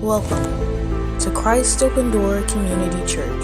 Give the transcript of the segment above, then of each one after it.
Welcome to Christ Open Door Community Church.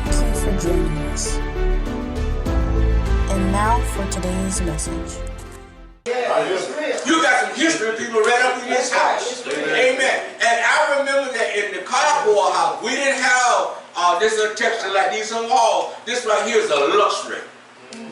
Thank you for joining us. And now for today's message. You got some history people right up in this house. Amen. And I remember that in the cardboard house, we didn't have this little texture like these on walls. This right here is a luxury.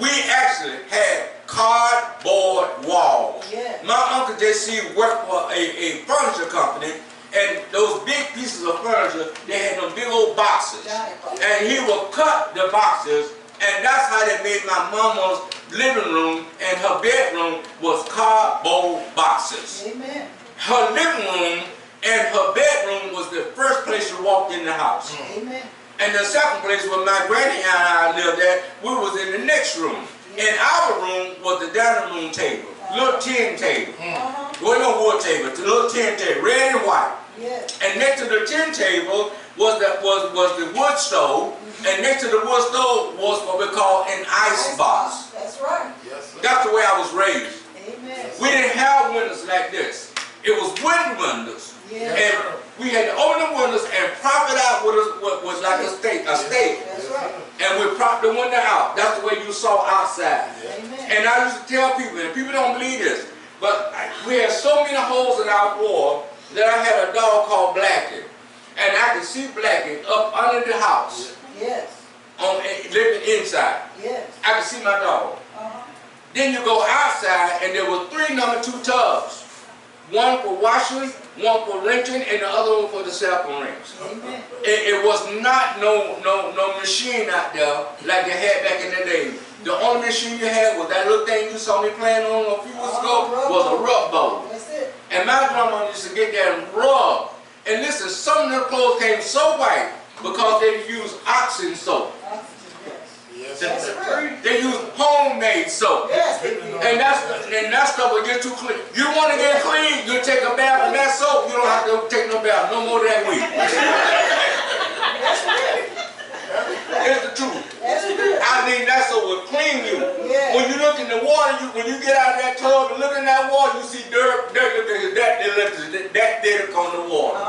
We actually had cardboard walls. My Uncle J.C. worked for a furniture company, and those big pieces of furniture, they had them big old boxes. And he would cut the boxes, and that's how they made my mama's living room and her bedroom was cardboard boxes. Amen. Her living room and her bedroom was the first place you walked in the house. Amen. And the second place where my granny and I lived at, we was in the next room. In our room was the dining room table, little tin table. Well, no wood table, it's a little tin table, red and white. Yes. And next to the tin table was the wood stove, and next to the wood stove was what we call an ice box. That's right. That's the way I was raised. Amen. We didn't have windows like this. It was wooden windows. Yes. And we had to open the windows and prop it out with what was like a stake. That's right. And we propped the window out. That's the way you saw outside. Amen. And I used to tell people, and people don't believe this, but we had so many holes in our floor that I had a dog called Blackie. And I could see Blackie up under the house, Yes. living inside. Yes. I could see my dog. Then you go outside, and there were 3 number 2 tubs. One for washing, one for rinsing, and the other one for the cell rings. Amen. It was not no machine out there like they had back in the day. The only machine you had was that little thing you saw me playing on a few weeks ago was a rub bowl. That's it. And my grandma used to get there and rub. And listen, some of the clothes came so white because they used oxen soap. That's right. They used homemade soap. Yes. And that stuff will get too clean. You want to get clean, you take a bath in that soap, you don't have to take no bath no more than that week. That's it. It's the truth. That's it. I mean, that soap will clean you. Yeah. When you look in the water, when you get out of that tub and look in that water, you see dirt, that did on the water.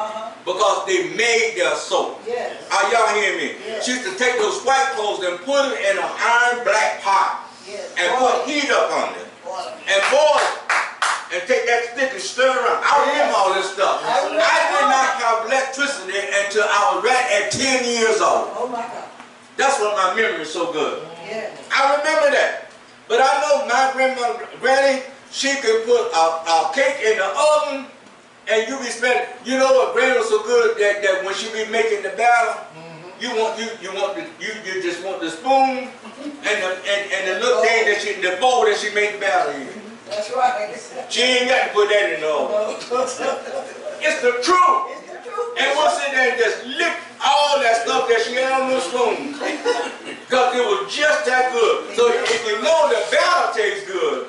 Because they made their soap. Yes. Are y'all hearing me? Yes. She used to take those white clothes and put them in an iron black pot Yes. and put heat up on it and boil it and take that stick and stir it around. I remember all this stuff. I remember. I did not have electricity until I was right at 10 years old. Oh my God. That's what my memory is so good. Yes. I remember that. But I know my granny, she could put a cake in the oven. And you be spending, you know what, Granny was so good that when she be making the batter, you just want the spoon and the little thing the bowl that she made the batter in. That's right. She ain't got to put that in the oven. It's the truth. It's the truth. And we'll sit there and just lick all that stuff that she had on the spoon. Because it was just that good. So if you know the batter tastes good,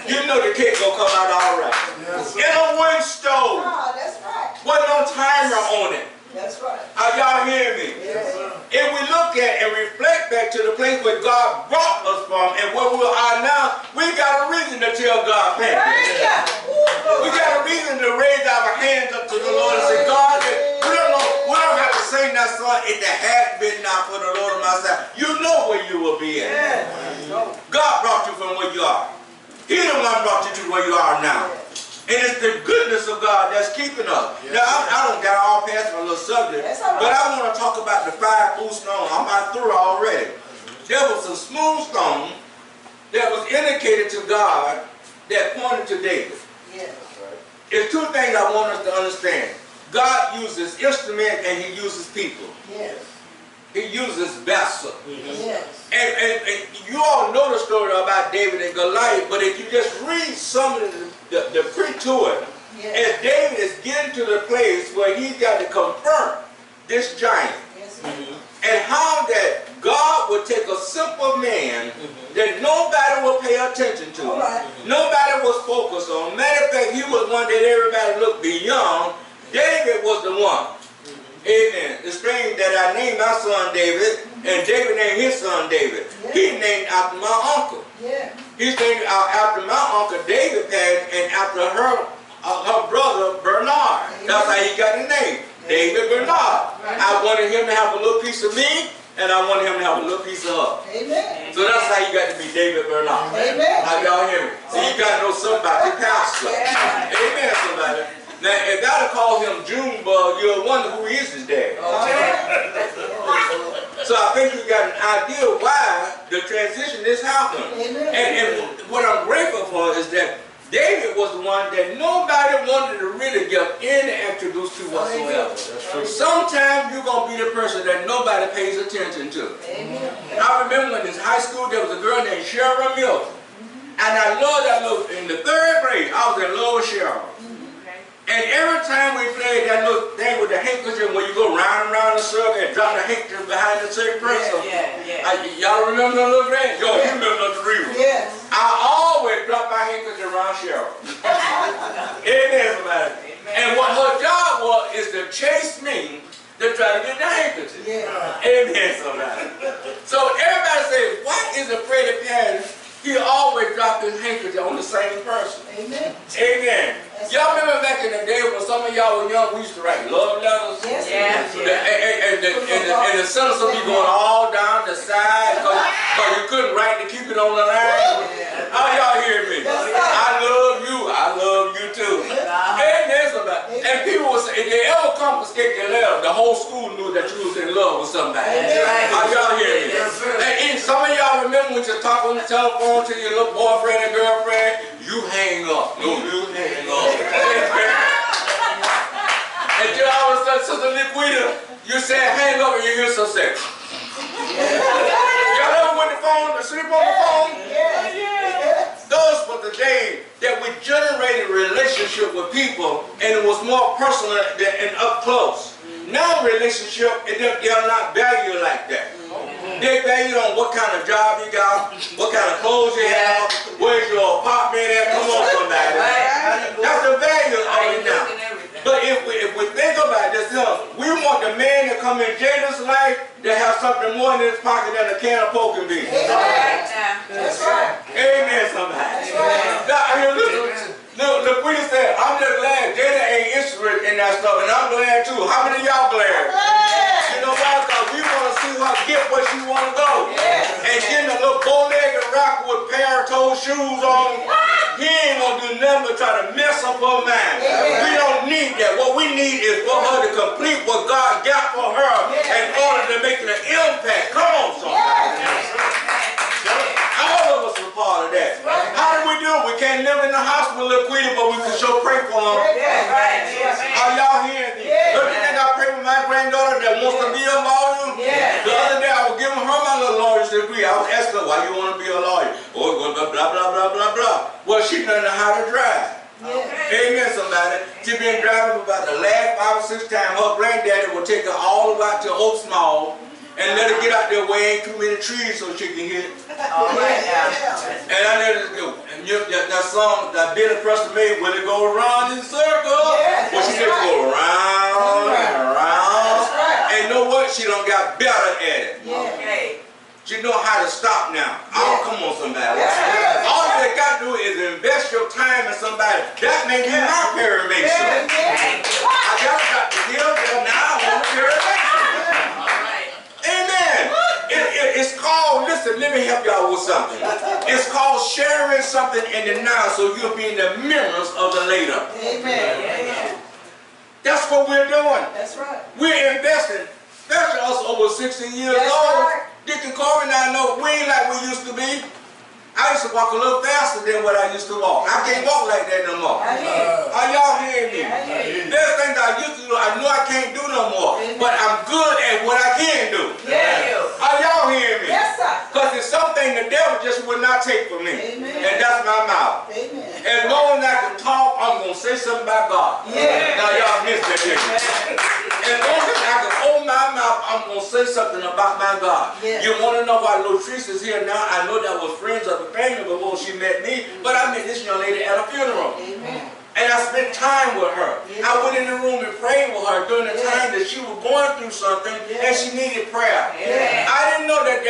you know the cake gonna come out all right. In a wood stove. That's right. Wasn't no timer on it. That's right. Are y'all hearing me? Yes. If we look at and reflect back to the place where God brought us from and where we are now, we got a reason to tell God thank you. We got a reason to raise our hands up to the Lord and say, God, we don't have to sing that song, if it had been not for the Lord on my side. You know where you will be at. God brought you from where you are. He the one brought you to where you are now. And it's the goodness of God that's keeping us. Now, I don't got all past my little subject, but I want to talk about the 5 smooth stones. I'm about through already. There was a smooth stone that was indicated to God that pointed to David. Yes. It's 2 things I want us to understand. God uses instruments and He uses people. Yes. He uses vessels. Yes. And you all know the story about David and Goliath, but if you just read some of the pre to it, as David is getting to the place where he's got to confront this giant, Yes. and how that God would take a simple man that nobody pay attention to. All right. Nobody was focused on. Matter of fact, he was one that everybody looked beyond. David was the one. Amen. It's strange that I named my son David, and David named his son David. Yeah. He named after my uncle. Yeah. He's named after my uncle David Patton, and after her brother Bernard. That's how he got the name, David Bernard. I wanted him to have a little piece of me, and I wanted him to have a little piece of her. Amen. So that's how you got to be David Bernard. Amen. How y'all hear me? So you got to know something about your pastor. Yeah. Amen, somebody. Now, if I'd have called him Junebug, you'll wonder who is his dad. So I think you got an idea why the transition is happening. Amen. And what I'm grateful for is that David was the one that nobody wanted to really give any introduce to whatsoever. Sometimes you're going to be the person that nobody pays attention to. Amen. I remember in high school there was a girl named Cheryl Milton. And I loved that little, in the 3rd grade, I was in love with Cheryl. And every time we played that little thing with the handkerchief, where you go round and round the circle and drop the handkerchief behind the certain person. Y'all remember that little game? Yo, you remember the real. Yes. I always drop my handkerchief around Cheryl. Amen, somebody. And what her job was is to chase me to try to get the handkerchief. Yeah. Amen, somebody. So everybody says, why is Freddie Patton? He always dropped his handkerchief on the same person. Amen. Amen. Y'all remember back in the day when some of y'all were young, we used to write love letters? Yes. And the sentence would be going all down the side because you couldn't write to keep it on the line. How y'all hear me? I love you. I love you too. Amen, somebody. And people would say, if they ever confiscate their letter, the whole school knew that you was in love with somebody. How y'all hear me? And some of y'all remember when you talk on the telephone to your little boyfriend and girlfriend, you hang up. No, you hang up. And you all of a sudden, Sister Liquida, you say hang up and you hear some say. Y'all ever went to the phone to sleep on the phone? Those were the days that we generated relationship with people and it was more personal and up close. Now relationship, they're not valued like that. They value on what kind of job you got, what kind of clothes you have, where's your apartment at, come on somebody. That's the value of it now. But if we think about this, we want the man to come in Jada's life to have something more in his pocket than a can of poking beans. That's right. Amen, somebody. That's right. Now, listen, the Queen said, I'm just glad Jada ain't interested in that stuff, and I'm glad too. How many of y'all glad? You know why? Because we want to see her get where she want to go. And getting a little bow-legged rock with pair-toe shoes on, he ain't going to do nothing but try to mess up her mind. We don't need that. What we need is for her to complete what God got for her in order to make an impact. Come on, somebody. All of us are part of that. How do we do it? We can't live in the hospital, Liquida, but we can sure pray for them. Are y'all hearing me? Don't you think I pray for my granddaughter that wants to be a lawyer? The other day I was giving her my little lawyer's degree. I was asking her, why you want to be a lawyer? Oh, blah, blah, blah, blah, blah, blah. Well, she learned how to drive. Amen, somebody. She been driving for about the last 5 or 6 times. Her granddaddy will take her all the way out to Oak Small and let her get out there where ain't too many trees so she can hit it. And I let her go. And that song that Billy Preston made, will it go around in circles? Well, she just go around and around. And you know what? She done got better at it. She know how to stop now. Oh, come on, somebody. All you got to do is invest your time in somebody. That may be my paramedic. I got to give them now. I want a paramedic. Amen. It's called, listen, let me help y'all with something. It's called sharing something in the now so you'll be in the memories of the later. Amen. That's what we're doing. That's right. We're investing, especially us over 60 years old. Dick and Corey and I know we ain't like we used to be. I used to walk a little faster than what I used to walk. I can't walk like that no more. Are y'all hearing me? There's things I used to do, I know I can't do no more. But I'm good at what I can do. Are y'all hearing me? Yes, sir. Because it's something the devil just would not take from me. And that's my mouth. As long as I can talk, I'm going to say something about God. Now y'all missed that here. As long as I can open my mouth, I'm going to say something about my God. You want to know why Latrice is here now? I know that was friends of the family before she she met me, but I met this young lady at a funeral. Amen. And I spent time with her. Yeah. I went in the room and prayed with her during the time that she was going through something and she needed prayer. Yeah. I didn't know that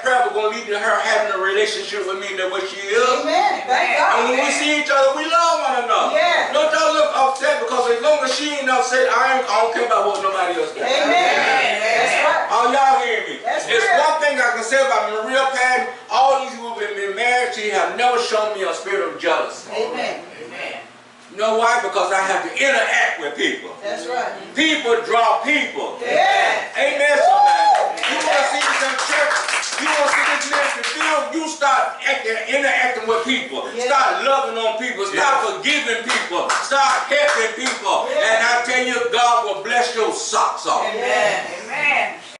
prayer was going to lead to her having a relationship with me the way she is. Amen. Thank God. And when we see each other, we love one another. Yeah. Don't y'all look upset because as long as she ain't upset, I don't care about what nobody else thinks. Amen. That's right. Are y'all hearing me? That's It's real. one thing I can say about Maria Patton. All these people who have been married, she have never shown me a spirit of jealousy. Amen. Amen. You know why? Because I have to interact with people. That's right. People draw people. Yeah. Amen, somebody. You want to see this in church? You want to see this ministry filled? You start interacting with people. Yeah. Start loving on people. Start forgiving people. Start helping people. Yeah. And I tell you, God will bless your socks off. Amen.